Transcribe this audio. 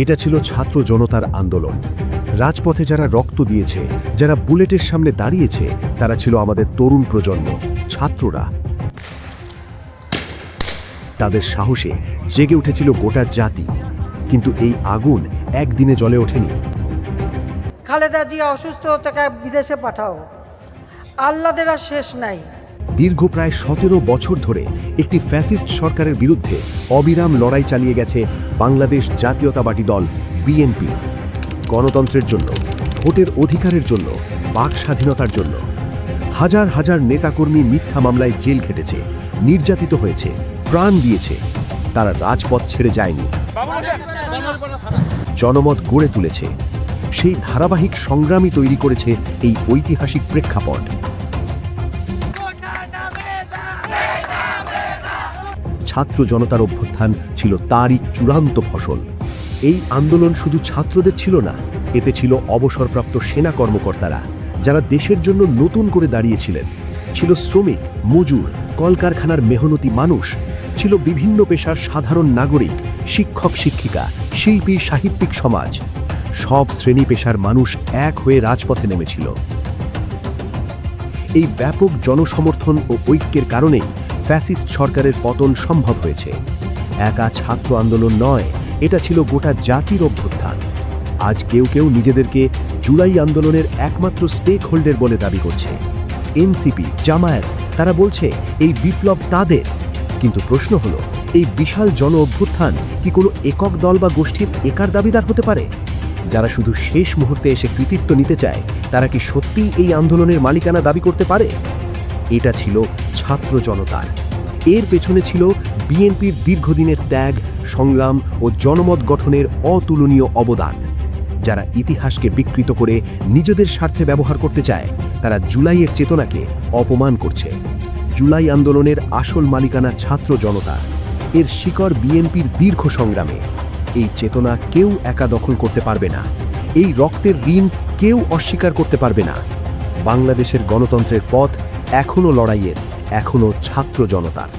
এটা ছিল ছাত্র জনতার আন্দোলন। রাজপথে যারা রক্ত দিয়েছে, যারা বুলেটের সামনে দাঁড়িয়েছে, তারা ছিল আমাদের তরুণ প্রজন্ম, ছাত্ররা। তাদের সাহসে জেগে উঠেছিল গোটা জাতি। কিন্তু এই আগুন একদিনে জ্বলে ওঠেনি। খালেদা জিয়া অসুস্থ, তাকে বিদেশে পাঠাও, আল্লাদের আর শেষ নাই। দীর্ঘ প্রায় 17 বছর ধরে একটি ফ্যাসিস্ট সরকারের বিরুদ্ধে অবিরাম লড়াই চালিয়ে গেছে বাংলাদেশ জাতীয়তাবাদী দল বিএনপি। গণতন্ত্রের জন্য, ভোটের অধিকারের জন্য, বাক স্বাধীনতার জন্য। হাজার হাজার নেতাকর্মী মিথ্যা মামলায় জেল খেটেছে, নির্যাতিত হয়েছে, প্রাণ দিয়েছে। তারা রাজপথ ছেড়ে যায়নি, জনমত গড়ে তুলেছে। সেই ধারাবাহিক সংগ্রামই তৈরি করেছে এই ঐতিহাসিক প্রেক্ষাপট। ছাত্র জনতার অভ্যুত্থান ছিল তারই চূড়ান্ত ফসল। এই আন্দোলন শুধু ছাত্রদের ছিল না, এতে ছিল অবসরপ্রাপ্ত সেনা কর্মকর্তারা, যারা দেশের জন্য নতুন করে দাঁড়িয়েছিলেন। ছিল শ্রমিক, মজুর, কলকারখানার মেহনতি মানুষ, ছিল বিভিন্ন পেশার সাধারণ নাগরিক, শিক্ষক শিক্ষিকা, শিল্পী সাহিত্যিক সমাজ। সব শ্রেণী পেশার মানুষ এক হয়ে রাজপথে নেমেছিল। এই ব্যাপক জনসমর্থন ও ঐক্যের কারণেই ফ্যাসিস্ট সরকারের পতন সম্ভব হয়েছে। একা ছাত্র আন্দোলন নয়, এটা ছিল গোটা জাতির অভ্যুত্থান। আজ কেউ কেউ নিজেদেরকে জুলাই আন্দোলনের একমাত্র স্টেক হোল্ডার বলে দাবি করছে। এনসিপি, জামায়াত, তারা বলছে এই বিপ্লব তাদের। কিন্তু প্রশ্ন হলো, এই বিশাল জন অভ্যুত্থান কি কোনো একক দল বা গোষ্ঠীর একার দাবিদার হতে পারে? যারা শুধু শেষ মুহূর্তে এসে কৃতিত্ব নিতে চায়, তারা কি সত্যিই এই আন্দোলনের মালিকানা দাবি করতে পারে? এটা ছিল ছাত্র জনতার। এর পেছনে ছিল বিএনপির দীর্ঘদিনের ত্যাগ, সংগ্রাম ও জনমত গঠনের অতুলনীয় অবদান। যারা ইতিহাসকে বিকৃত করে নিজেদের স্বার্থে ব্যবহার করতে চায়, তারা জুলাইয়ের চেতনাকে অপমান করছে। জুলাই আন্দোলনের আসল মালিকানা ছাত্র জনতা। এর শিকড় বিএনপির দীর্ঘ সংগ্রামে। এই চেতনা কেউ একা দখল করতে পারবে না। এই রক্তের ঋণ কেউ অস্বীকার করতে পারবে না। বাংলাদেশের গণতন্ত্রের পথ এখনও লড়াইয়ের, এখনও ছাত্র জনতার।